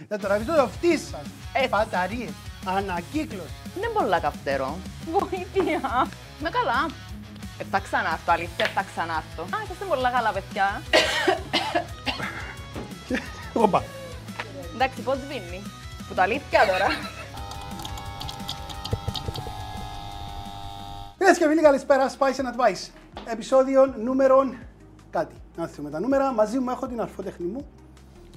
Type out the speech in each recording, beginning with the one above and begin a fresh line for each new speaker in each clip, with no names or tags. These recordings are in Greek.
Θα τραβήσω το φτύσα. Μπαταρίες. Ανακύκλωση.
Είναι πολλά καυτερό. Βοήθεια. Με καλά. Θα ξανάρθω, αλήθεια, θα ξανάρθω. Α, είστε πολλά καλά, παιδιά.
Οπα.
Εντάξει, πώς σβήνει. Που τα αλήθεια τώρα.
Φίλες και φίλοι, καλησπέρα. Spice and Advice. Επεισόδιο νούμερο κάτι. Να θυμούμε τα νούμερα. Μαζί μου έχω την αρφότεχνη μου.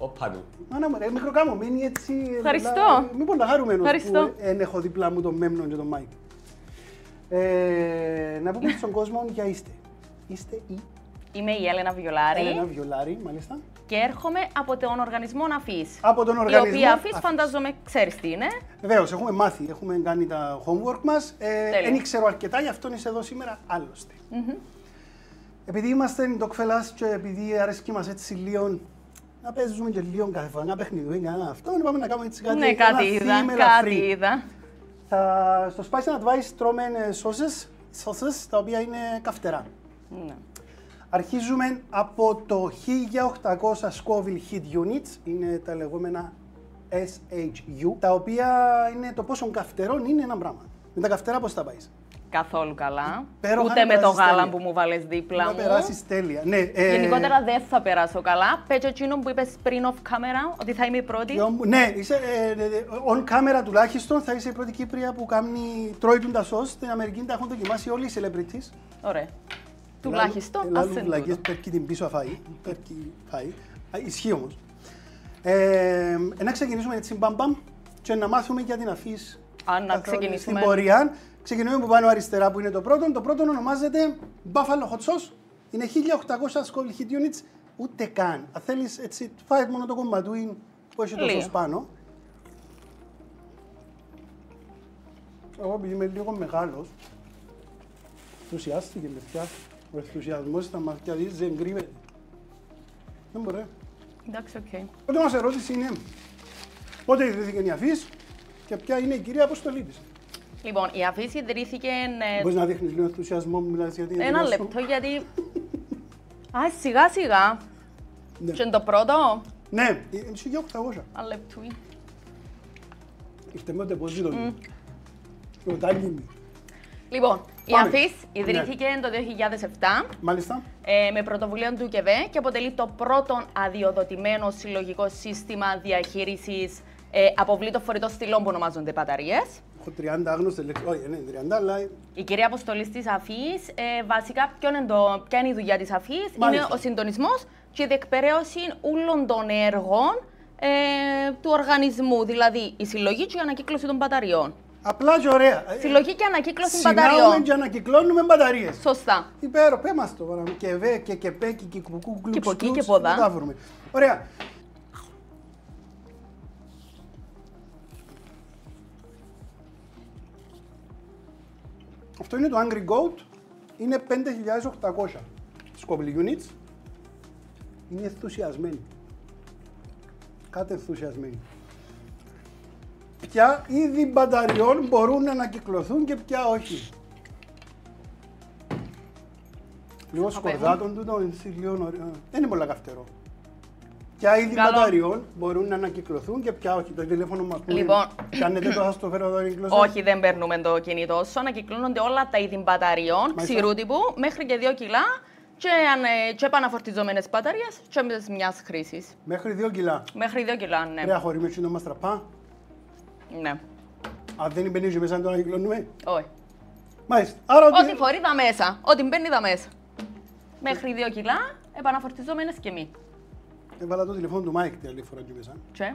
Όπα του.
Μάνα μου, μικροκάμω, μείνει έτσι.
Ευχαριστώ.
Μην πολλά χαρούμενος
Ευχαριστώ.
που εν έχω δίπλα μου τον Μέμνον και τον Μάικ. Να πούμε στον κόσμο για είστε. Είστε η
Είμαι η Έλενα Βιολάρη
Έλενα Βιολάρη, μάλιστα.
και έρχομαι από τον οργανισμό ΑΦΙΣ.
Από τον
Η
οργανισμό
οποία ΑΦΙΣ
ΑΦΙΣ.
φαντάζομαι ξέρεις τι είναι.
Βεβαίως, έχουμε μάθει, έχουμε κάνει τα homework μας. Δεν ήξερα αρκετά, γι' αυτό είσαι εδώ σήμερα άλλωστε. Επειδή είμαστε ντοκφελάς και επειδή αρέσκει μας έτσι λίγο να παίζουμε και λίγο κάθε φορά, ένα παιχνιδί, κανένα αυτό, πάμε να κάνουμε έτσι κάτι.
Ναι, κάτι
ένα
είδα,
theme
κάτι
ελαφρύ.
είδα.
Στο Spice and Advice τρώμε sauces, τα οποία είναι καυτερά.
Ναι.
Αρχίζουμε από το 1800 Scoville Heat Units, είναι τα λεγόμενα SHU, τα οποία είναι το πόσο καυτερών είναι ένα πράγμα. Με τα καυτερά πώς τα πάεις?
Καθόλου καλά.
Υπέροχα,
Ούτε
να
με το
περάσεις
γάλα
τέλεια.
που μου βάλες δίπλα
Να
μου.
περάσεις τέλεια. Ναι,
Γενικότερα δεν θα περάσω καλά. Πέτω εκείνο που είπες πριν off camera, ότι θα είμαι η πρώτη.
ναι, είσαι on camera τουλάχιστον, θα είσαι η πρώτη Κύπρια που τρώει τα σως. Στην Αμερική τα έχουν δοκιμάσει όλοι οι celebrities.
Ωραία. Τουλάχιστον, ας εν
βλακίες,
τούτο.
πέρκει την πίσω αφάει. Πέρκει φάει. Ισχύει όμως. Να ξεκινήσουμε έτσι μπαμπαμ και να μάθουμε για την ΑΦΙΣ.
Να ξεκινήσουμε.
Στην πορεία. Ξεκινούμε από πάνω αριστερά που είναι το πρώτο. Το πρώτο ονομάζεται Buffalo Hot Sauce. Είναι 1800 Scoville Heat Units. Ούτε καν. Αν θέλεις έτσι, φάει μόνο το κομματούιν που έχει το
Λίγο.
σως πάνω. Εγώ επειδή είμαι λίγο μεγάλος, ενθουσιάστηκε παιδιά. Ο ενθουσιασμός στα μάτια της δεν κρύβεται. Δεν μπορεί.
Εντάξει, οκ.
Πρώτη μας ερώτηση είναι πότε ιδρύθηκε η ΑΦΙΣ και ποια είναι η κυρία αποστολή της.
Λοιπόν, η ΑΦΙΣ ιδρύθηκε.
Μπορείς να δείχνεις λίγο ενθουσιασμό που μιλάς για την
Ένα
εταιρεία σου?
λεπτό γιατί. Α, σιγά σιγά.
Ναι.
Και είναι το πρώτο.
Ναι, είναι 1800.
Ένα λεπτό.
Ήρθε με τεπόζιτο μου. Το τάγγινι.
Λοιπόν, η
Πάμε.
ΑΦΙΣ ιδρύθηκε το 2007
Μάλιστα.
με πρωτοβουλία του ΚΕΒΕ και αποτελεί το πρώτο αδειοδοτημένο συλλογικό σύστημα διαχείρισης αποβλήτων φορητών στυλών που ονομάζονται μπαταρίες.
Έχω 30 άγνωστες λέξεις. Όχι, είναι 30, αλλά
Η κυρία αποστολή της ΑΦΙΣ, βασικά ποια είναι η δουλειά της ΑΦΙΣ, είναι
Μάλιστα.
ο συντονισμός και η διεκπαιρέωση όλων των έργων του οργανισμού, δηλαδή η συλλογή και η ανακύκλωση των μπαταριών.
απλά και ωραία.
Συλλογή και ανακύκλωση
Συνάγουμε
μπαταριών.
και ανακυκλώνουμε μπαταρίες.
Σωστά.
Υπέροχο, πέ μας το τώρα. Και βέ και κεπέκι και κουκού
Και από εκεί και από εδώ.
τα βρούμε. Ωραία. Αυτό είναι το Angry Goat. Είναι 5.800 Scoville Units. Είναι ενθουσιασμένοι. Κάτι ενθουσιασμένοι. Ποια είδη μπαταριών μπορούν να ανακυκλωθούν και ποια όχι. Λίγο σκορδάτων τούτο, δεν είναι πολύ καυτερό. Ποια είδη
Καλό.
μπαταριών μπορούν να ανακυκλωθούν και ποια όχι. Το τηλέφωνο μας που
Λοιπόν.
κάνετε το θα στο φέρω εδώ εγκυκλώσω.
Όχι, δεν παίρνουμε το κινητό σου. Ανακυκλώνονται όλα τα είδη μπαταριών, ξηρού τύπου, μέχρι και 2 κιλά και επαναφορτιζόμενες μπαταρίες και μιας χρήσης.
Μέχρι 2 κιλά.
Μέχρι 2 κιλά, ναι.
Πρέπει να χωρíme έτσι να μας τραπά.
Ναι.
Αν δεν μπαίνει μέσα να το ανακυκλώνουμε.
Όχι.
Μάλιστα. Άρα
Ό,τι φορεί τα μέσα. Ό,τι μπαίνει τα μέσα. Μέχρι 2 κιλά, επαναφορτιζόμενες και μη.
Έβαλα το τηλέφωνο του Μάικ την άλλη φορά εκεί μέσα.
Και.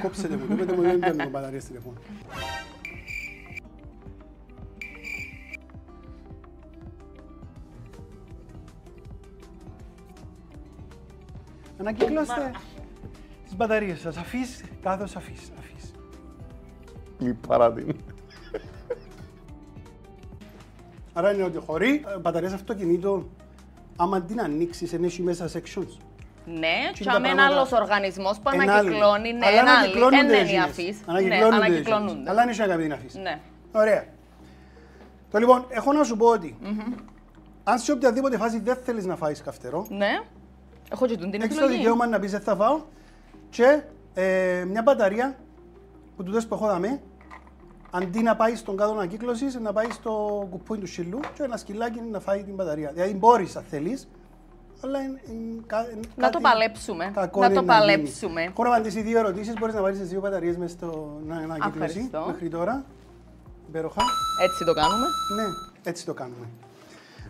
Κόψετε μου, το πέτε μου δεν παίρνω μπαταρίες τηλέφωνο. Ανακυκλώστε τις μπαταρίες σας. Αφής, κάθος αφής.
Μη παράτην.
Άρα είναι ότι χωρί μπαταρίες αυτοκινήτου, άμα την ανοίξεις, έχει μέσα sections.
Ναι,
Και
και
τα
με ένα
πράγματα-
άλλος οργανισμός που
Εν άλλη.
ανακυκλώνει. Ναι,
Αλλά
ένα άλλο.
ανακυκλώνονται
Είναι η
εκείνες.
ΑΦΙΣ. Ναι,
Ανακυκλώνονται.
ανακυκλώνονται.
Αλλά είναι σε αγαπητή αφής.
Ναι.
Ωραία. Το λοιπόν, έχω να σου πω ότι αν σε οποιαδήποτε φάση δεν θέλεις να φάεις καυτερό,
Ναι. Έχω και την
έχεις το
επιλογή.
δικαίωμα να πεις δεν θα φάω και Μια μπαταρία που τούτες που έχω δαμέ, αντί να πάει στον κάδο ανακύκλωσης, να πάει στο κουπούι του σιλού και ένα σκυλάκι να φάει την μπαταρία. Δηλαδή μπορείς αν θέλεις, αλλά
να το παλέψουμε.
Να
το παλέψουμε.
Έχω να απαντήσει 2 ερωτήσεις, μπορείς να βάλεις τις 2 μπαταρίες μέσα στην ανακύκλωση μέχρι τώρα. Υπέροχα.
Έτσι το κάνουμε.
Ναι, έτσι το κάνουμε.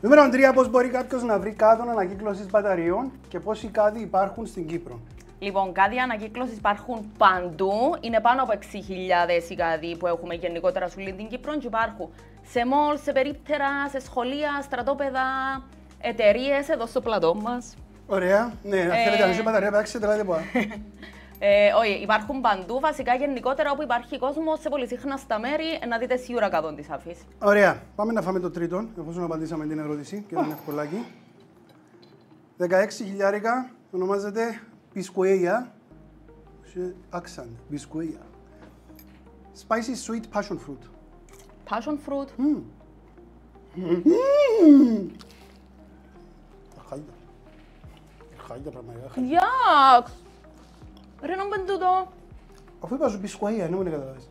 Νούμερο 3, πώς μπορεί κάποιος να βρει κάδο ανακύκλωσης μπαταριών και πόσοι κάδοι υπάρχουν στην Κύπρο.
Λοιπόν, κάδοι ανακύκλωσης υπάρχουν παντού. Είναι πάνω από 6.000 οι κάδοι που έχουμε γενικότερα σε όλη την Κύπρο και υπάρχουν σε μολ, σε περίπτερα, σε σχολεία, στρατόπεδα, εταιρείες εδώ στο πλατό μας.
Ωραία. Ναι, αν θέλετε να ζήσει μπαταρία, πετάξτε τελάτε πολλά.
Όχι, υπάρχουν παντού. Βασικά γενικότερα όπου υπάρχει κόσμος σε πολύ συχνά στα μέρη να δείτε σίγουρα κάδων της αφής.
Ωραία. Πάμε να φάμε το τρίτο, εφόσον απαντήσαμε την ερώτηση και ήταν ευκολάκι. 16.000 ονομάζεται Biscueya. Accent, Biscueya. Spicy sweet passion fruit.
Passion fruit.
Χάλια πραγματικά.
Γιάξ! Ρε να μπεν τούτο.
Αφού είπα σου Biscueya, ενώ με καταλάβεις.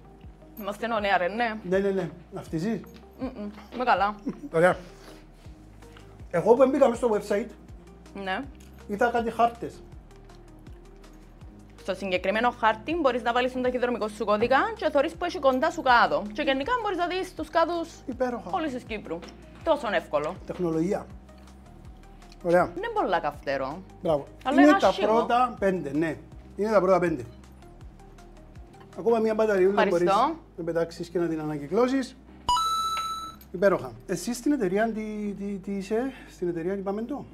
Είμαστε νέα ρε, ναι.
Ναι. Αυτίζεις.
Είμαι καλά.
Ωραία. Εγώ που μπήκα μέσα στο website,
Ναι.
είδα κάτι χάρτες.
Στο συγκεκριμένο χάρτη μπορείς να βάλεις τον ταχυδρομικό σου κώδικα και θωρείς που έχει κοντά σου κάδο. Και γενικά μπορείς να δεις τους κάδους
Υπέροχα.
όλης της Κύπρου. Τόσο εύκολο.
Τεχνολογία. Ωραία.
Είναι πολλά καυτέρο.
Μπράβο.
Αλλά
Είναι
είναι
τα
άσχημο.
πρώτα 5, ναι. Είναι τα πρώτα 5. Ακόμα μια μπαταρία που μπορείς να πετάξεις και να την ανακυκλώσεις. Υπέροχα. Εσύ στην εταιρεία τι είσαι, στην εταιρεία είπαμε το.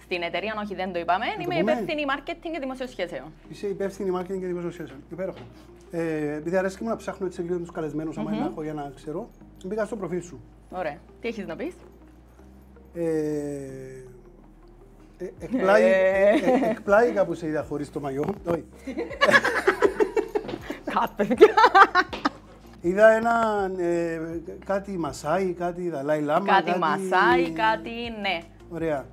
Στην εταιρεία, όχι δεν το είπαμε, είμαι
πούμε.
υπεύθυνη marketing και δημοσίων σχέσεων.
Είσαι υπεύθυνη marketing και δημοσίων σχέσεων. Υπέροχα. Επειδή αρέσει και μου να ψάχνω έτσι λίγο τους καλεσμένους, άμα έχω για να ξέρω, μπήκα στο προφίλ σου.
Ωραία. Τι έχεις να πεις?
Εκπλάγει κάπου σε είδα χωρίς το μαγιό. Όχι.
Κάτι.
Είδα ένα κάτι Μασάι, κάτι Δαλάι Λάμα.
Κάτι Μασάι, κάτι ναι.
Ωραία.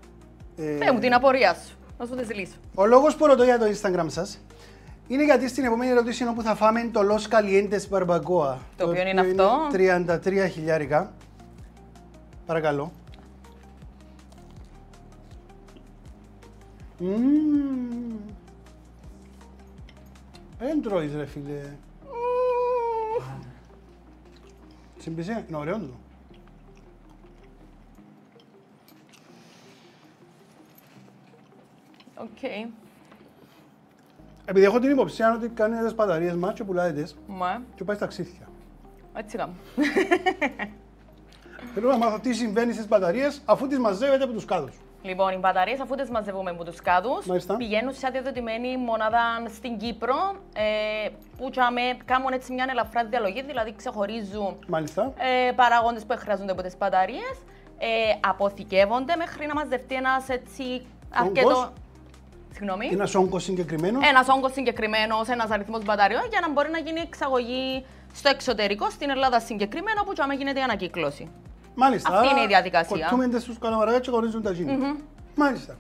Πες μου την απορία σου. Να σου τη λύσω.
Ο λόγος που ρωτώ για το Instagram σας είναι γιατί στην επόμενη ερώτηση είναι όπου θα φάμε το Los Calientes Barbacoa.
Το οποίο είναι αυτό.
33.000. Παρακαλώ. Δεν τρώεις ρε φίλε. Συμπισέ, είναι ωραίο το.
Οκ.
Επειδή έχω την υποψία ότι κάνει τις μπαταρίες μας και πουλάτε τις
Μα,
και πάει στα ξύθια.
έτσι κάνω.
Θέλω να μάθω τι συμβαίνει στις μπαταρίες αφού τις μαζεύετε από τους κάδους.
Λοιπόν, οι μπαταρίες αφού τις μαζεύουμε από τους κάδους,
Μάλιστα.
πηγαίνουν σε αδειοδοτημένη μονάδα στην Κύπρο που κάνουν έτσι μια ελαφρά διαλογή, δηλαδή ξεχωρίζουν
Μάλιστα.
παράγοντες που χρειάζονται από τις μπαταρίες, αποθηκεύονται μέχρι να μαζευτεί ένας έτσι αρκετό... Συγγνώμη.
Ένας όγκος συγκεκριμένο.
Ένας όγκος συγκεκριμένος, ένας αριθμός μπαταριών για να μπορεί να γίνει εξαγωγή στο εξωτερικό, στην Ελλάδα συγκεκριμένα, όπου και γίνεται η ανακύκλωση.
Μάλιστα.
Αυτή είναι η διαδικασία.
Κοτούμενται στους καλαμαράκια και χωρίζουν τα γίνη. Μάλιστα.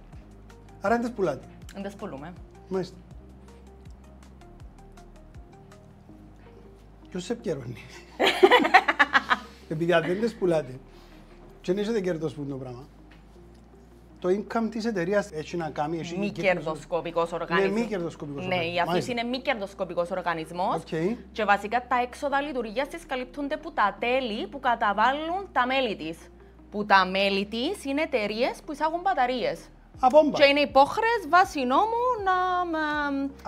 Άρα δεν τις πουλάτε.
Δεν τις πουλούμε.
Μάλιστα. Ποιος σε επικαιρώνει. Επειδή αν δεν τις πουλάτε και δεν έχετε κέρδος που το πράγμα. Το income της εταιρείας έχει να κάνει...
Μη κερδοσκοπικός οργανισμός.
Ναι, μη κερδοσκοπικός
οργανισμός. Ναι, η
οργανισμός.
αφήση είναι μη κερδοσκοπικός οργανισμός.
Okay.
Και βασικά τα έξοδα λειτουργίας της καλύπτονται από τα τέλη που καταβάλουν τα μέλη της. Που τα μέλη της είναι εταιρείες που εισάγουν μπαταρίες.
Απόμπα.
Και είναι υπόχρεες βάσει νόμου να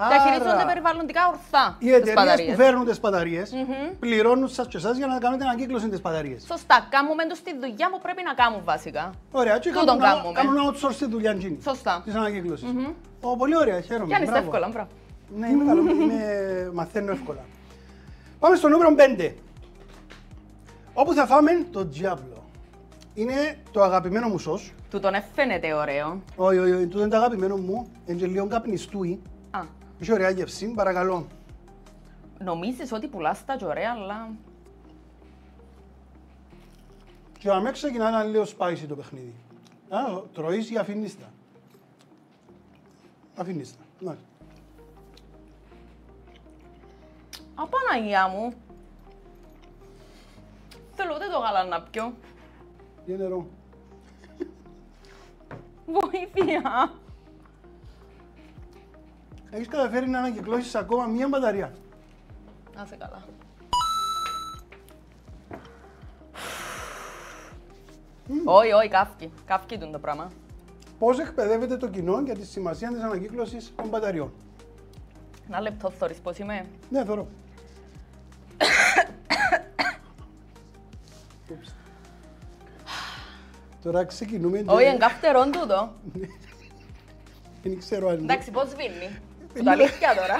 διαχειρίζονται περιβαλλοντικά ορθά
οι εταιρείες που φέρνουν τις μπαταρίες πληρώνουν σας και εσάς για να κάνετε ανακύκλωση τις μπαταρίες.
Σωστά. Κάνουμε τους τη δουλειά που πρέπει να κάνουν βασικά.
Ωραία. Και κάνουν outsource τη δουλειά γίνει.
Σωστά.
Της ανακύκλωσης. Πολύ ωραία. Χαίρομαι.
Πιάνεις τα εύκολα, μπράβο.
Ναι, είμαι καλό. Μαθαίνω εύκολα. Πάμε στο νούμερο 5. Όπου θα φάμε το Diablo. Είναι το αγαπημένο μου σως.
Του τον φαίνεται ωραίο.
Όχι, τούτο είναι το αγαπημένο μου. Είναι και λίγο καπνιστούι.
Α.
Έχει ωραία γεύση, παρακαλώ.
Νομίζεις ότι πουλάς τα και ωραία, αλλά...
Και αμέ ξεκινά να είναι λίγο spicy το παιχνίδι. Τρώεις ή αφήνεις τα. Αφήνεις τα.
Απαναγία μου. Θέλω ούτε το γάλα να πιω.
Για νερό.
Βοήθεια.
Έχεις καταφέρει να ανακυκλώσεις ακόμα μία μπαταρία.
Να σε καλά. Όχι, όχι, καύκει. Καύκει το πράγμα.
Πώς εκπαιδεύεται το κοινό για τη σημασία της ανακύκλωσης των μπαταριών.
Ένα λεπτό θωρείς πώς είμαι.
Ναι, θωρώ. Τώρα ξεκινούμε...
Όχι, εγκάφτερον τούτο.
Δεν ξέρω αν...
Εντάξει, πώς σβήνει. Το αλήθεια τώρα.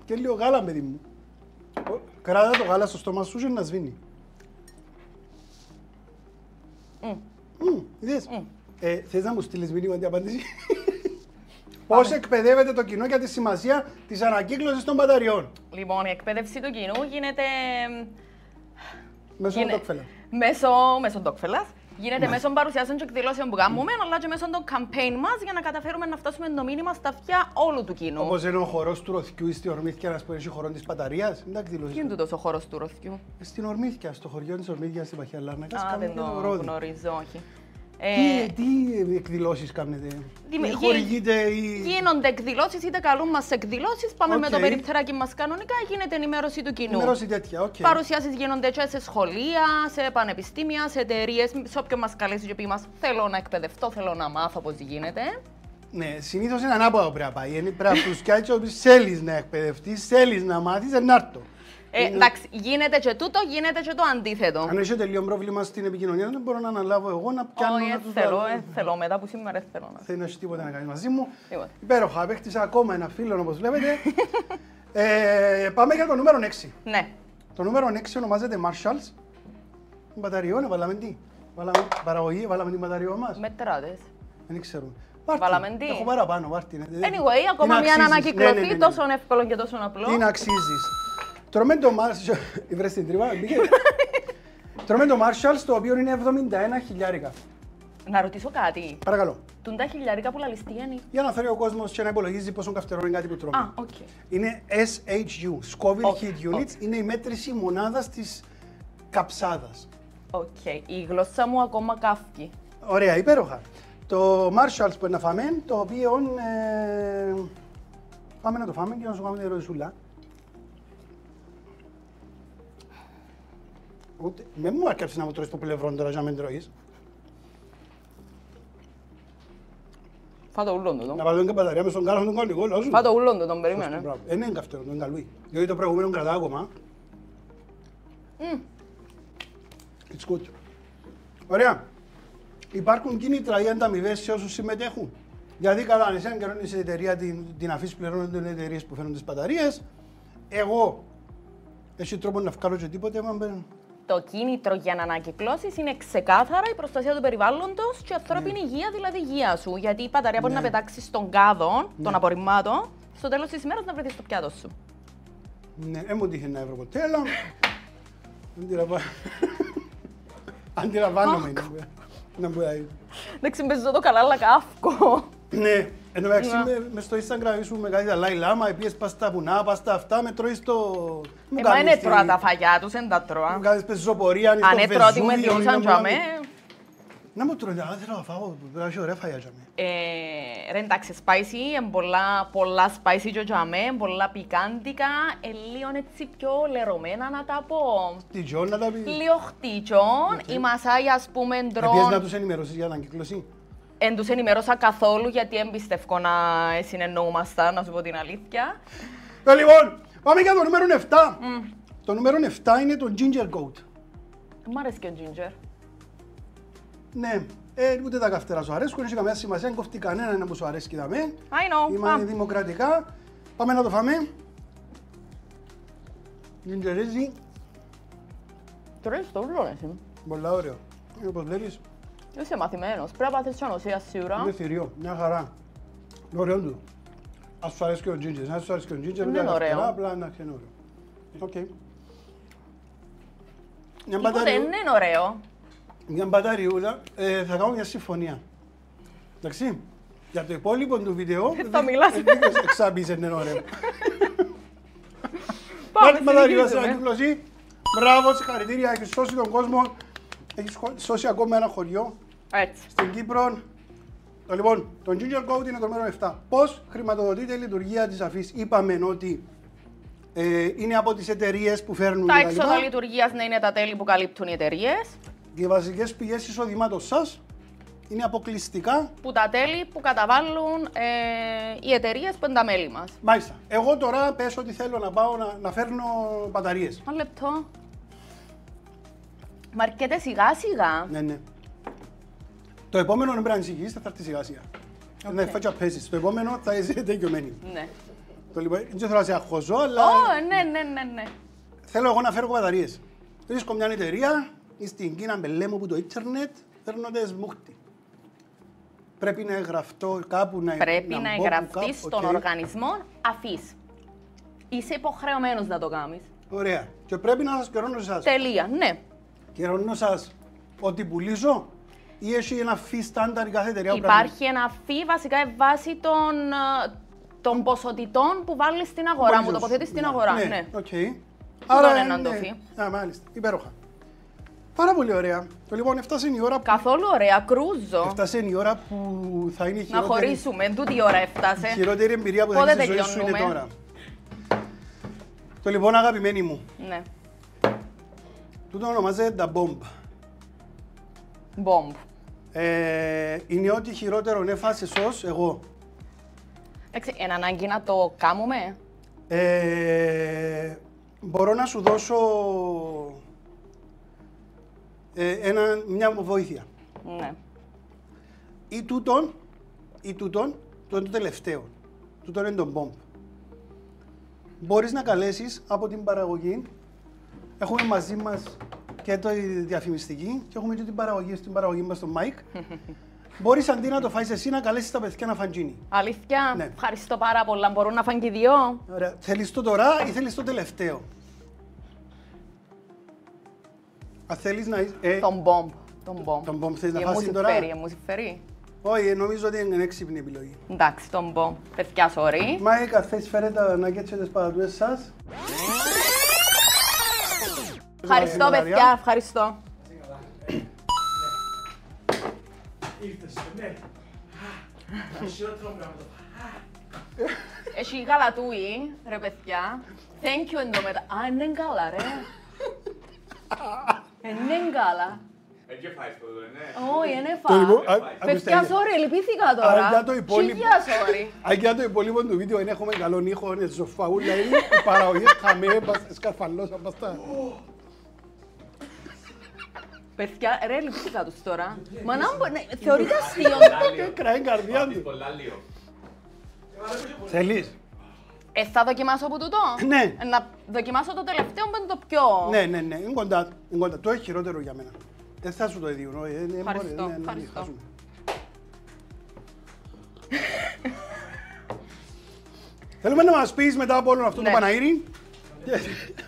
Και λίγο γάλα, παιδί μου. Κράτα το γάλα στο στόμα σου και να σβήνει. Είδες. Θες να μου στείλεις μήνυμα την απάντηση. Πώς εκπαιδεύεται το κοινό για τη σημασία της ανακύκλωσης των μπαταριών.
Λοιπόν, η εκπαίδευση του κοινού γίνεται...
Μέσω ντοκφέλα.
Μέσω ντοκφέλας. Γίνεται μέσω παρουσιάσεων και εκδηλώσεων που κάνουμε, αλλά και μέσω των campaign μας για να καταφέρουμε να φτάσουμε το μήνυμα στα αυτιά όλου του κοινού.
Όπως είναι ο χορός του Ροθκιού στην Ορμήθκια, να έχει χορό της μπαταρίας.
Τι είναι τούτος ο χώρος του Ροθκιού?
Στην Ορμήθκια, στο χωριό της Ορμήθκιας στην Παχιά Λάρνακα.
Α, δεν το γνωρίζω, όχι.
Τι εκδηλώσεις κάνετε, τι χορηγείτε ή...
Γίνονται εκδηλώσεις, είτε καλούν μας εκδηλώσεις, πάμε με το περίπτεράκι μας κανονικά, γίνεται ενημέρωση του κοινού.
Ενημέρωση τέτοια, οκ.
Παρουσιάσεις γίνονται και σε σχολεία, σε πανεπιστήμια, σε εταιρείες, σε όποιον μας καλέσει και πει μας θέλω να εκπαιδευτώ, θέλω να μάθω πώς γίνεται.
Ναι, συνήθως είναι ανάποδο πρέπει να πάει. Πρέπει να τους κάτσει ότι θέλεις να εκπαιδευτείς, θέλεις να μάθεις, ενάρτω.
Εντάξει, γίνεται και τούτο, γίνεται και το αντίθετο.
Αν έχετε λίγο πρόβλημα στην επικοινωνία, δεν μπορώ να αναλάβω εγώ να πιάνω να τους
θέλω, θέλω μετά που σήμερα θέλω να.
Δεν έχει τίποτα να κάνει μαζί μου. Υπέροχα, απέκτησα ακόμα ένα φίλο όπως βλέπετε. Πάμε για το νούμερο 6.
Ναι.
Το νούμερο 6 ονομάζεται Marshalls. Μπαταριό, βάλαμε τι. Βάλαμε παραγωγή, βάλαμε την μπαταριό μας.
Μετράτες.
Δεν ξέρω.
Βάλαμε τι.
Έχω παραπάνω, πάρτι.
Anyway, ακόμα μια να ανακυκλωθεί, τόσο εύκολο και τόσο απλό.
Τι να αξίζεις. Τρώμε το Marshalls, βρες την τρύπα, μπήκε. Τρώμε το Marshalls, το οποίο είναι 71 χιλιάρικα.
Να ρωτήσω κάτι.
Παρακαλώ.
Τούν τα χιλιάρικα που λαλιστεί είναι.
Για να θέλει ο κόσμος και να υπολογίζει πόσο καυτερό είναι κάτι που τρώμε.
Α, οκ.
Είναι SHU, Scoville Heat Units, είναι η μέτρηση μονάδας της καψάδας.
Οκ, η γλώσσα μου ακόμα καύκει.
Ωραία, υπέροχα. Το Marshalls που είναι να φάμε, το οποίο πάμε να το φάμε και να σου κάνουμε τη ροζούλα. Με μου αρκέψει να μου τρώεις το πλευρό τώρα και να μην τρώεις.
Φάτο ούλον το.
Να βάλω και μπαταρία μες στον κάλο τον κόλλη, όλα σου.
Φάτο ούλον το, τον περίμενε.
Είναι καυτερό, είναι καλούι. Διότι το προηγούμενο κρατά ακόμα. It's good. Ωραία. Υπάρχουν κίνητρα ή ανταμοιβές σε όσους συμμετέχουν. Γιατί καλά, αν εσένα καιρώνεις η εταιρεία την αφήσεις πληρώνουν τις εταιρείες που φέρνουν τις μπαταρίες. Εγώ, έχει τρόπο να βγάλω και τίποτε,
Το κίνητρο για να ανακυκλώσεις είναι ξεκάθαρα η προστασία του περιβάλλοντος και η ανθρώπινη υγεία, δηλαδή η υγεία σου. Γιατί η μπαταρία μπορεί να πετάξει στον κάδο των απορριμμάτων, στο τέλος της ημέρας να βρεθεί στο πιάτο σου.
Ναι, μου τύχει να βρω ποτέ, αλλά αντιλαμβάνομαι να μπορεί.
Εντάξει, παίζω το καλά, αλλά καύκω.
Ναι, εν τω μεταξύ μες στο Instagram ήσουν με κάτι Δαλάι Λάμα, επίσης πας στα βουνά, πας στα αυτά, με τρώεις το...
Μα είναι τρώα τα φαγιά τους, δεν τα τρώα.
Μου κάνεις πεζοπορία, αν
είναι τρώα τι με διούσαν για με.
Να μου τρώει, δεν θέλω να φάω, πρέπει να έχει ωραία φαγιά για με.
Ρε εντάξει, spicy, πολλά spicy για με, πολλά πικάντικα, λίγο έτσι πιο λερωμένα να τα πω.
Χτυτσιόν να τα πεις.
Λίγο χτυτσιόν, οι Μασάοι ας πούμε τρώνε...
Επίσης να τους ενημερώσεις για την ανακύκλωση.
Εν τους ενημερώσα καθόλου γιατί εμπιστεύω να συνεννοούμασταν, να σου πω την αλήθεια.
Λοιπόν, πάμε για το νούμερο 7. Το νούμερο 7 είναι το Ginger Goat.
Μ' αρέσει και ο Ginger.
Ναι, ούτε τα καυτερά σου αρέσκουν, έχει καμία σημασία, δεν κοφτεί κανένα που σου αρέσει και δαμέ.
I know.
Είμαστε δημοκρατικά. Πάμε να το φάμε. Gingerίζει.
Τρώεις το ούλο, εσύ.
Πολλά ωραίο. Όπως βλέπεις.
Είσαι μαθημένος, πρέπει να πάθεις και ανοσία σίγουρα.
Είναι θηρίο, μια χαρά. Είναι ωραίο του. Ας σου αρέσει και ο Ginger, αν σου αρέσει και ο Ginger,
είναι ωραίο.
Απλά να είναι ωραίο. Οκ.
Τίποτε δεν είναι ωραίο.
Μια μπαταριούλα, θα κάνω μια συμφωνία. Εντάξει, για το υπόλοιπο του βίντεο,
θα μιλάς.
Εξάπησε είναι ωραίο. μπαταρία σε ανακύκλωση. Μπράβο, συγχαρητήρια, έχεις σώσει τον κόσμο. Έχεις σώσει ακόμα ένα χωριό.
Έτσι.
Στην Κύπρο. Λοιπόν, το Ginger Goat είναι το νούμερο 7. Πώς χρηματοδοτείται η λειτουργία της αφής? Είπαμε ότι είναι από τις εταιρείες που φέρνουν
Τα έξοδα λειτουργίας είναι τα τέλη που καλύπτουν οι εταιρείες.
Και οι βασικές πηγές εισοδημάτων σας είναι αποκλειστικά
που τα τέλη που καταβάλουν οι εταιρείες που είναι τα μέλη μας.
Μάλιστα. Εγώ τώρα πες ότι θέλω να πάω να φέρνω μπαταρίες.
Ένα λεπτό. Μα αρκετέ σιγά σιγά.
Ναι. Το επόμενο δεν πρέπει να ανησυχείς, θα έρθει σιγά σιγά. Να φάτσα πέσεις. Το επόμενο θα είσαι τελειωμένη.
Ναι.
Το λοιπόν, δεν θέλω να σε αγχωζώ, αλλά
Ναι.
θέλω εγώ να φέρω μπαταρίες. Βρίσκω μια εταιρεία ή στην Κίνα μπελέμου που το ίντερνετ φέρνονται μούχτη. Πρέπει να εγγραφτώ κάπου,
Πρέπει να εγγραφτείς στον οργανισμό αφής. Είσαι υποχρεωμένος να το κάνεις.
Ωραία. Και πρέπει να σας καιρώνω εσάς.
Τελεία, ναι.
Καιρώνω σας ότι πουλήσω ή έχει ένα φύ στάνταρ κάθε εταιρεία?
Υπάρχει ένα φύ βασικά βάσει των ποσοτητών που βάλεις στην αγορά, μου τοποθετείς στην αγορά. Ναι.
Okay.
Άρα είναι το φύ.
Μάλιστα. Υπέροχα. Πάρα πολύ ωραία. Το λοιπόν, έφτασε η ώρα που...
Καθόλου ωραία, κρούζω.
Έφτασε η ώρα που θα είναι η χειρότερη...
Να χωρίσουμε, τούτη η ώρα έφτασε.
Η χειρότερη εμπειρία που θα έχεις στη ζωή σου είναι τώρα. Το λοιπόν, αγαπημένοι μου.
Ναι.
Τούτο ονομάζεται τα bomb.
Bomb.
Είναι ό,τι χειρότερο έφασε σως εγώ.
Είναι ανάγκη να το κάνουμε.
Μπορώ να σου δώσω μια βοήθεια.
Ναι.
Ή τούτον, το είναι το τελευταίο. Τούτον είναι το bomb. Μπορείς να καλέσεις από την παραγωγή. Έχουμε μαζί μας και το διαφημιστική και έχουμε και την παραγωγή μας στο Mike. Μπορείς αντί να το φάεις εσύ να καλέσεις τα παιδιά να φάνε τζίνι.
Αλήθεια,
Ναι.
Ευχαριστώ πάρα πολλά. Μπορούν να φάνε και δύο.
Ωραία. Θέλεις το τώρα ή θέλεις το τελευταίο? Αν θέλεις να...
Τον bomb.
Τον bomb θέλεις να φάσεις τώρα?
Μου συμφέρει.
Όχι, νομίζω ότι είναι έξυπνη επιλογή.
Εντάξει, τον bomb. Παιδιά, sorry.
Mike, αν θες φέρε τα ναγκέτσια τις πατατούες σας.
Ευχαριστώ, παιδιά, ευχαριστώ.
Ήρθες, ναι. Χειρότερο πράγμα.
Έχει γαλατούι, ρε παιδιά. Thank you εντωμετά. Α, είναι καλά, ρε. Είναι καλά.
Έτσι φάεις το εδώ, ναι.
Όχι, είναι
Παιδιά,
Παιδιά, sorry, λυπήθηκα τώρα. Χίλια sorry.
Αν για το υπόλοιπο του βίντεο δεν έχουμε καλόν ήχο, είναι ζωφαούλα, είναι η παραγωγή χαμέ, σκαρφαλώσα, μπαστά.
Παιδιά, ρε, λυπήθηκα τους τώρα. Μα να μου θεωρείται αστείο.
Κράει καρδιά του.
Πολλά λίγο.
Θέλεις?
Θα δοκιμάσω από τούτο.
Ναι.
Να δοκιμάσω το τελευταίο που είναι το πιο...
Ναι, είναι κοντά. Το έχει χειρότερο για μένα. Δεν θα σου το δίνω.
Ευχαριστώ.
Θέλουμε να μας πεις μετά από όλο αυτό το
Ναι.
Παναήρι.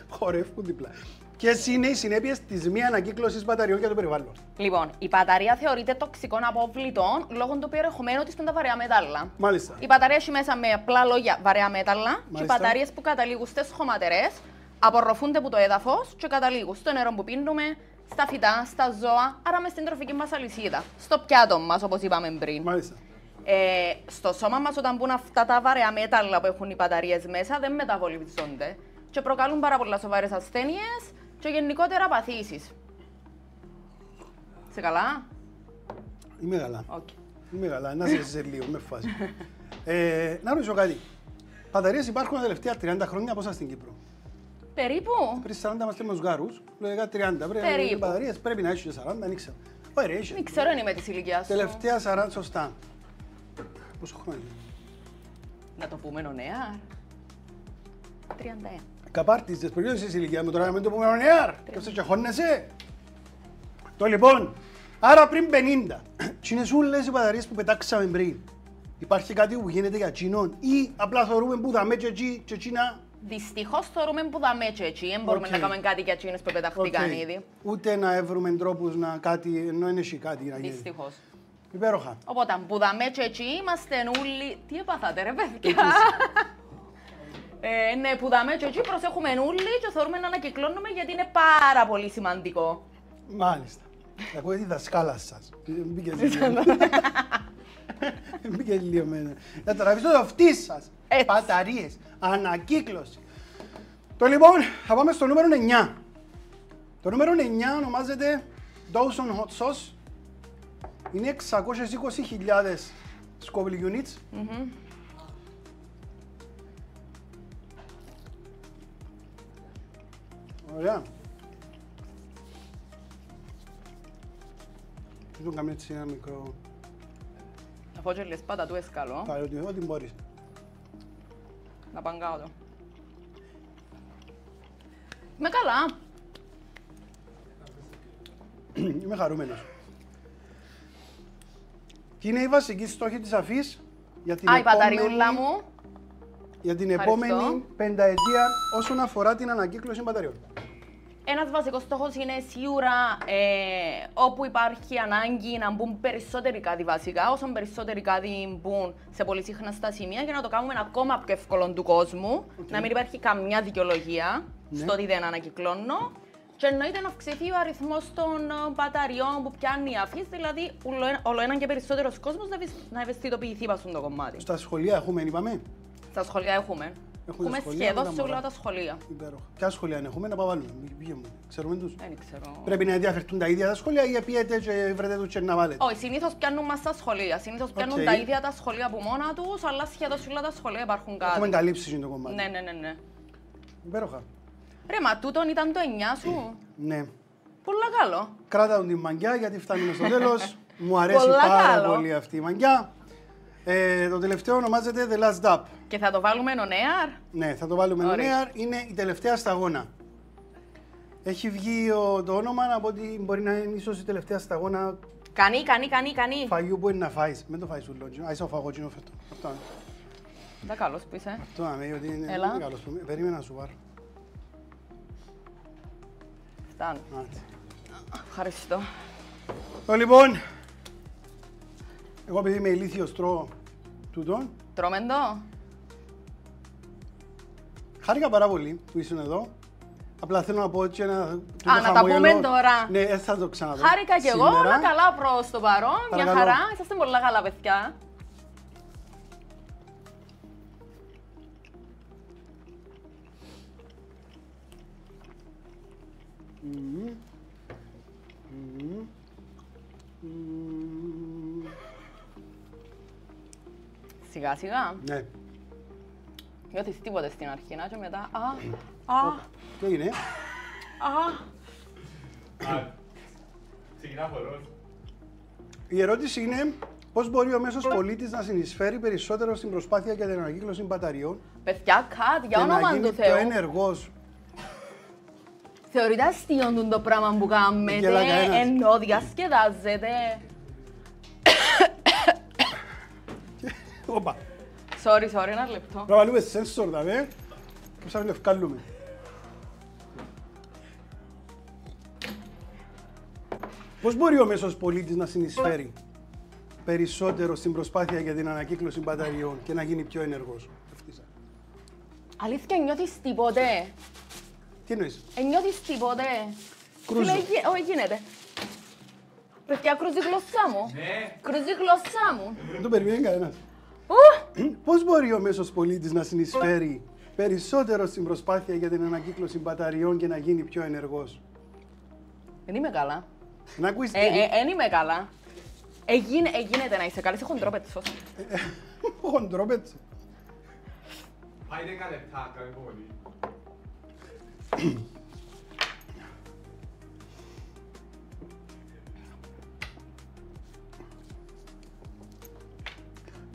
Χορεύουν διπλά. Ποιες είναι οι συνέπειες της μη ανακύκλωσης μπαταριών για το περιβάλλον?
Λοιπόν, η μπαταρία θεωρείται τοξικών αποβλητών λόγω του περιεχομένου της με τα βαρέα μέταλλα.
Μάλιστα.
Η μπαταρία έχει μέσα με απλά λόγια βαρέα μέταλλα και οι μπαταρίες που καταλήγουν στις χωματερές απορροφούνται από το έδαφος και καταλήγουν στο νερό που πίνουμε, στα φυτά, στα ζώα, άρα μες στην τροφική μας αλυσίδα. Στο πιάτο μας, όπως είπαμε πριν.
Μάλιστα.
Στο σώμα μας, όταν μπουν αυτά τα βαρέα μέταλλα που έχουν οι μπαταρίες μέσα, δεν μεταβολίζονται και προκαλούν πάρα πολλά σοβαρές ασθένειες και γενικότερα παθήσεις. Σε καλά?
Είμαι καλά.
Okay.
Είμαι καλά. Να σε λίγο, με φάση. Να ρωτήσω κάτι. Μπαταρίες υπάρχουν τα τελευταία 30 χρόνια πόσα στην Κύπρο?
Περίπου.
Πριν 40 είμαστε με τους γάρους, λογικά 30.
Περίπου.
Οι μπαταρίες πρέπει να έχει και 40, δεν ξέρω. Όχι ρε, είχε.
Δεν ξέρω αν είμαι της ηλικίας σου.
Τελευταία 40, σωστά. Πόσο χρόνια?
Να το πούμε νέα. 31.
Καπάρτιζες, περίοδος της ηλικίας μου τώρα να μην το πούμε νεάρ. Και αυτό τσαχώνεσαι. Το λοιπόν, άρα πριν 50, τσινες ούλες οι μπαταρίες που πετάξαμε πριν. Υπάρχει κάτι που γίνεται για τσινών ή απλά θεωρούμε που δαμε και εκεί και τσίνα?
Δυστυχώς θεωρούμε που δαμε και έτσι, δεν μπορούμε να κάνουμε κάτι για εκείνες που πεταχτήκαν ήδη.
Ούτε να βρούμε τρόπους να κάτι, ενώ είναι εσύ κάτι να γίνει.
Δυστυχώς.
Υπέροχα.
Οπότε, που δαμε και έτσι είμαστε όλοι... Τι έπαθατε ρε παιδιά? Ναι, που δάμε και εκεί προσέχουμε όλοι και θέλουμε να ανακυκλώνουμε γιατί είναι πάρα πολύ σημαντικό.
Μάλιστα. Ακούω τη δασκάλα σας. Μπήκε λίγο με... Να τραβήσω το αυτί σας. Μπαταρίες, ανακύκλωση. Το λοιπόν, θα πάμε στο νούμερο 9. Το νούμερο 9 ονομάζεται Dawson Hot Sauce. Είναι 620.000 Scoville units. Ωραία. Δεν τον κάνω έτσι ένα μικρό...
Θα φω και λες πατατούες καλό.
Πάρε ό,τι μπορείς.
Να παγκάω το. Είμαι καλά.
Είμαι χαρούμενος. Και είναι η βασική στόχη της αφής για την
η μπαταριούλα μου.
Για την επόμενη πενταετία όσον αφορά την ανακύκλωση μπαταριών.
Ένας βασικός στόχος είναι σίγουρα όπου υπάρχει ανάγκη να μπουν περισσότεροι κάδοι βασικά, όσο περισσότεροι κάδοι μπουν σε πολύ συχνά στα σημεία για να το κάνουμε ακόμα πιο εύκολο του κόσμου, να μην υπάρχει καμιά δικαιολογία στο ότι δεν ανακυκλώνω. Και εννοείται να αυξηθεί ο αριθμός των μπαταριών που πιάνει η αφής, δηλαδή όλο έναν και περισσότερος κόσμος να ευαισθητοποιηθεί πάνω στο κομμάτι.
Στα σχολεία έχουμε, είπαμε.
Στα σχολεία έχουμε. Έχουμε σχεδόν σε όλα τα σχολεία.
Υπέροχα. Ποια σχολεία έχουμε να παβάλουμε, ξέρουμε τους.
Δεν ξέρω.
Πρέπει να ενδιαφερθούν τα ίδια τα σχολεία ή πιέτε και βρετε τους και να βάλετε.
Όχι, συνήθως πιάνουν μας στα σχολεία. Συνήθως πιάνουν τα ίδια τα σχολεία από μόνα τους, αλλά σχεδόν σε όλα τα σχολεία υπάρχουν κάτι.
Έχουμε καλύψει το κομμάτι.
Ναι.
Υπέροχα.
Ρε, μα τούτον ήταν το 9 σου.
Ναι.
Πολλά καλό.
Κράτα την μαγκιά γιατί φτάνουμε στο τέλος. Μου αρέσει πάρα πολύ αυτή η μαγκιά. Το τελευταίο ονομάζεται The Last Dab.
Και θα το βάλουμε on air.
Ναι, θα το βάλουμε on air. Είναι η τελευταία σταγόνα. Έχει βγει το όνομα από ότι μπορεί να είναι ίσως η τελευταία σταγόνα.
Κανεί.
Φαγιού που είναι να φάεις. Μην το φάεις ούλο. Άισα ο φαγότσινο φέτο. Αυτό είναι.
Δεν καλός που είσαι.
Αυτό είναι, ότι είναι καλός. Περίμενα να σου πάρω.
Φτάνει. Ευχαριστώ.
Λοιπόν, εγώ επειδή είμαι ηλίθιος τρώω τούτον.
Τρώμε το.
Χάρηκα πάρα πολύ που ήσουν εδώ. Απλά θέλω να πω έτσι ένα...
να τα πούμε τώρα.
Ναι, θα το ξαναδώ.
Χάρηκα κι εγώ, όλα καλά προς το παρόν. Μια χαρά, είσαστε πολλά καλά παιδιά. Σιγά σιγά.
Ναι.
Νιώθεις τίποτε στην αρχή, και μετά
Τι έγινε?
Ξεκινά χορός.
Η ερώτηση είναι πώς μπορεί ο μέσος πολίτης να συνεισφέρει περισσότερο στην προσπάθεια για την ανακύκλωση μπαταριών
παιδιά, κάτι, για όνομα του Θεού.
Και να γίνει πιο ενεργός.
Θεωρείται αστείο το πράγμα που κάνετε, ενώ διασκεδάζετε.
Όπα.
Sorry, ένα λεπτό.
Να βάλουμε σένσορ, δαμε. Πώς θα λευκάλουμε. Πώς μπορεί ο μέσος πολίτης να συνεισφέρει περισσότερο στην προσπάθεια για την ανακύκλωση μπαταριών και να γίνει πιο ενεργός?
Αλήθεια, νιώθεις τίποτε?
Τι εννοείς?
Νιώθεις τίποτε?
Κρούζω.
Όχι, γίνεται. Παιδιά, κρούζει η γλώσσα μου.
Ναι.
Κρούζει η γλώσσα μου.
Δεν το περιμένει κανένας. Πώς μπορεί ο μέσος πολίτης να συνεισφέρει περισσότερο στην προσπάθεια για την ανακύκλωση μπαταριών και να γίνει πιο ενεργός?
Δεν είμαι καλά.
Να ακούεις
Δεν είμαι καλά. Γίνεται να είσαι καλά, είσαι χοντρόπετσος.
χοντρόπετσο.
Πάει 10 λεπτά, καλή πολύ.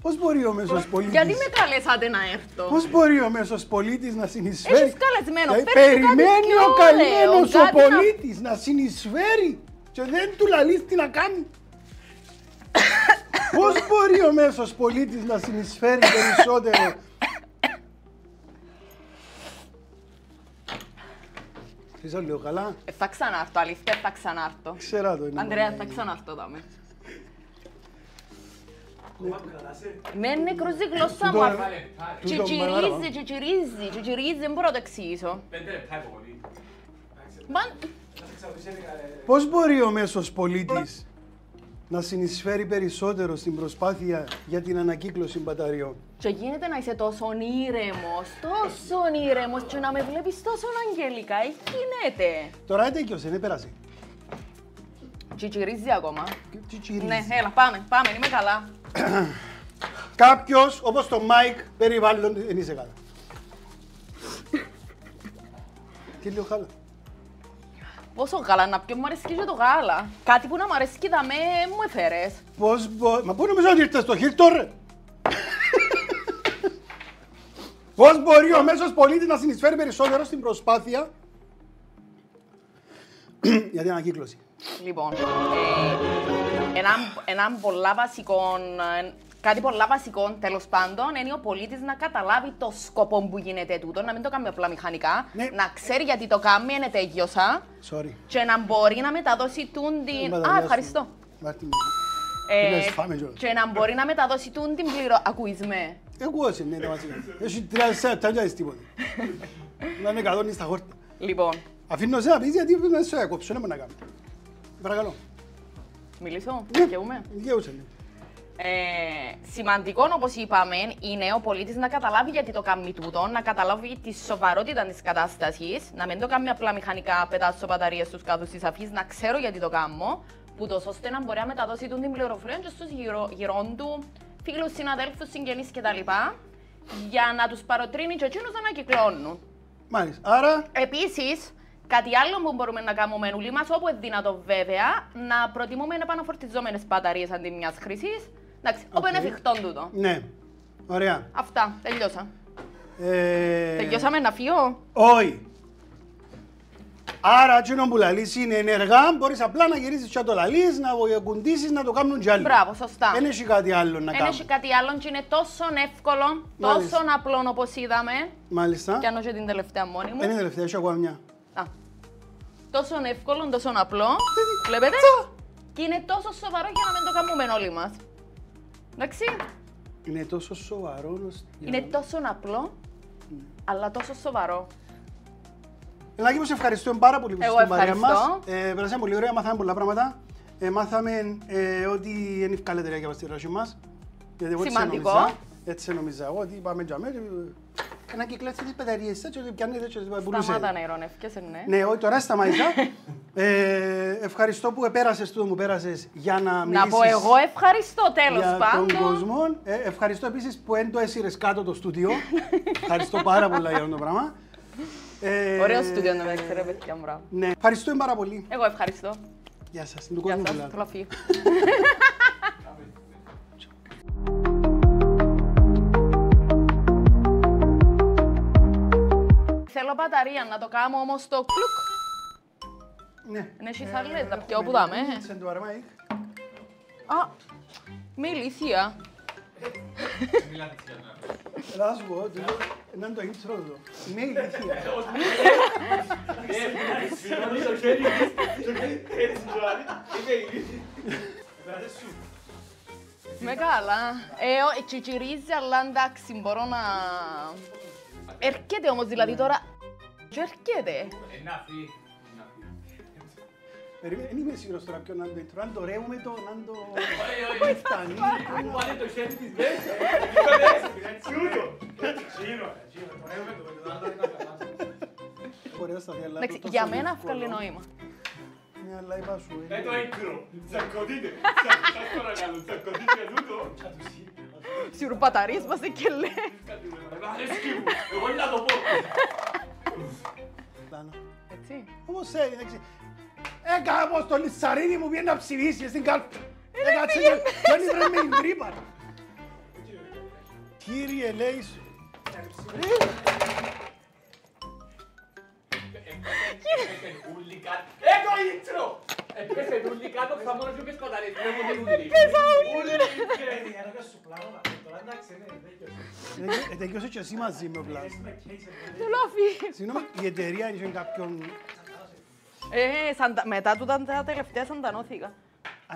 Πώς μπορεί ο μέσος πολίτης...
Γιατί με καλέσατε να έρθω?
Πώς μπορεί ο μέσος πολίτης να συνεισφέρει...
Έχεις καλεσμένο,
περιμένει ο καλεσμένος ο πολίτης να συνεισφέρει και δεν του λαλείς τι να κάνει. Πώς μπορεί ο μέσος πολίτης να συνεισφέρει περισσότερο... Είσαι λίγο καλά.
Θα ξανάρθω, αλήθεια, θα ξανάρθω.
Ξέρα το είναι.
Ανδρέα, θα ξανάρθω, δάμε. Με νεκρούζει η γλώσσα μου. Τσιτσιρίζει, δεν μπορώ να το εξηγήσω.
5 λεπτά υπομονή.
Πώς μπορεί ο μέσος πολίτης να συνεισφέρει περισσότερο στην προσπάθεια για την ανακύκλωση μπαταριών?
Και γίνεται να είσαι τόσο ήρεμος και να με βλέπεις τόσο αγγελικά. Γίνεται.
Τώρα τέτοιος, δεν πέρασε.
Τσιτσιρίζει ακόμα.
Τσιτσιρίζει.
Ναι, έλα, πάμε, είμαι καλά.
Κάποιος, όπως το Μάικ, περιβάλλον, δεν είσαι καλά. Τι λέω γάλα?
Πόσο γάλα να πιω, μου αρέσει και το γάλα. Κάτι που να μου αρέσει και δαμέ μου έφερες.
Μα πού νομίζω ότι ήρθες στο Χίλτον, ρε? Πώς μπορεί ο μέσος πολίτης να συνεισφέρει περισσότερο στην προσπάθεια για την ανακύκλωση?
Λοιπόν, κάτι πολλά βασικό, τέλος πάντων, είναι ο πολίτης να καταλάβει το σκοπό που γίνεται τούτο, να μην το κάνει απλά μηχανικά,
ναι.
να ξέρει γιατί το κάνει, είναι τέγιωσα, και να μπορεί να μεταδώσει την... Α, ευχαριστώ. Και να μπορεί να μεταδώσει την πληροφορία. Ακούεις με?
Ακούω, ναι, τα βασικά. Έχει 3 λεπτά και τίποτε. Να είναι καθόλου στα χόρτα.
Λοιπόν.
Αφήνω σε να πεις γιατί να σε έκοψω, δεν μπορεί να κάνει. Παρακαλώ.
Μιλήσω, δικαιούμαι.
Δικαιούσε, ναι.
Σημαντικό, όπως είπαμε, είναι ο πολίτης να καταλάβει γιατί το κάνει τούτο, να καταλάβει τη σοβαρότητα της κατάστασης, να μην το κάνει απλά μηχανικά, πετάσω μπαταρίες στους κάδους της αφής, να ξέρω γιατί το κάνω, που το ώστε να μπορεί να μεταδώσει την πληροφορία και στους γυρών του, φίλους, συναδέλφους, συγγενείς κτλ. Για να τους παροτρύνει και εκείνους να ανακυκλώνουν.
Μάλιστα. Άρα.
Επίσης, κάτι άλλο που μπορούμε να κάνουμε όλοι μας, όπου είναι δυνατό βέβαια, να προτιμούμε επαναφορτιζόμενες μπαταρίες αντί μιας χρήσης. Εντάξει, όπου είναι εφικτό τούτο.
Ναι. Ωραία.
Αυτά, τελειώσα. Τελειώσαμε να φύγω.
Όχι. Άρα, εκείνο που λαλείς είναι ενεργά, μπορείς απλά να γυρίσεις και να το λαλείς, να κουντήσεις, να το κάνουν κι άλλοι.
Μπράβο, σωστά.
Δεν έχει κάτι άλλο να κάνουν.
Δεν έχει κάτι άλλο και είναι τόσο εύκολο, τόσο απλό όπως είδαμε.
Μάλιστα.
Κι αν όχι την τελευταία μόνη μου.
Είναι η τελευταία, έχει ακόμα μια.
Τόσο εύκολο, τόσο απλό. Βλέπετε. Και είναι τόσο σοβαρό για να μην το κάνουμε όλοι μας. Εντάξει.
Είναι τόσο σοβαρό.
Είναι τόσο απλό, αλλά τόσο σοβαρό.
Ελάκη μου, σε ευχαριστούμε πάρα πολύ που είσαι στην παρέα μας. Περάσαμε πολύ ωραία, μάθαμε πολλά πράγματα. Μάθαμε ότι είναι ευκαλέτερη για τη ράση μας.
Σημαντικό.
Έτσι νόμιζα εγώ, ότι πάμε για μένα. Να κυκλώσει τις μπαταρίες, έτσι ότι πιάνει έτσι ότι πουλούσε.
Σταμάτα να ειρωνεύκες, ναι.
Ναι, όχι, τώρα σταμάτησα. Ευχαριστώ που επέρασες τούτο που πέρασες για να μιλήσεις.
Να πω εγώ ευχαριστώ, τέλος πάντων.
Για τον κόσμο. Ευχαριστώ επίσης που δεν το έσυρες κάτω το στούντιο. Ευχαριστώ πάρα πολύ για αυτό το πράγμα.
Ωραίο στούντιο να με ξέρετε, παιδιά μου.
Ναι, ευχαριστώ πάρα πολύ.
Εγώ ευχαριστώ.
Γεια σας.
Γεια σας, θέλω να φύγω. Θέλω μπαταρία, να το κάνω όμως το κλουκ.
Ναι.
Είναι έχεις άλλες, να πιω που δάμε. Α, με ηλίθεια.
Έλα σου πω, να είναι το intro εδώ. Με ηλίθεια.
Με καλά. Τσιτσιρίζει, αλλά εντάξει, μπορώ να... Έρχεται όμως, δηλαδή τώρα... Και έρχεται.
Δεν είμαι σίγουρος τώρα ποιον να το intro, αν το ρεύουμε το, αν το...
Όχι,
φτάνει.
αν βάλε το χέρι της μέσα.
Εντάξει, για μένα βγάλει νόημα.
Μια λάιβα σου.
Το intro. Τσακωτείτε. Σας παρακαλώ, τσακωτείτε τούτο.
Σίγουρο μπαταρίες μας δεν και λέει.
Αρέσκει μου, εγώ να το πω.
Έτσι.
Όμως εντάξει. Έκανα πως το λιτσαρίνι μου πήγαινε να ψηφίσει στην κάλπη. Έκατσε και δεν με την τρύπα. Κύριε λέει σου.
Το intro! Έπαιζε ούλοι κάτω, θα μόνο και πες παταρίες.
Έπαιζα ούλοι.
Ετέκειωσε και εσύ μαζί με ο Πλάς.
Θέλω να φύγει.
Συγγνώμη, η εταιρεία είχε κάποιον...
Μετά του τα τελευταία σαντανώθηκα.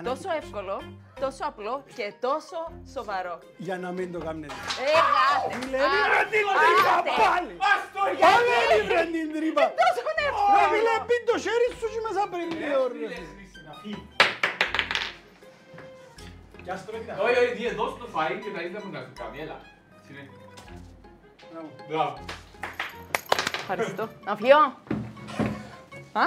Τόσο εύκολο, τόσο απλό και τόσο σοβαρό.
Για να μην το κάνετε.
Γάτε.
Μιλένει ρε την τρύπα πάλι. Πάλι ρε την τρύπα.
Τόσο εύκολο.
Ρε φίλε, πιν το χέρι σου και μέσα πριν λίγο ρε.
Να φύγει. Κι ας το έτσι να
Όχι, όχι, διε, δώσ' το φαΐ και τα είδα μου να σου κάνει, έλα. Μπράβο.
Ευχαριστώ. Να φύγω. Α,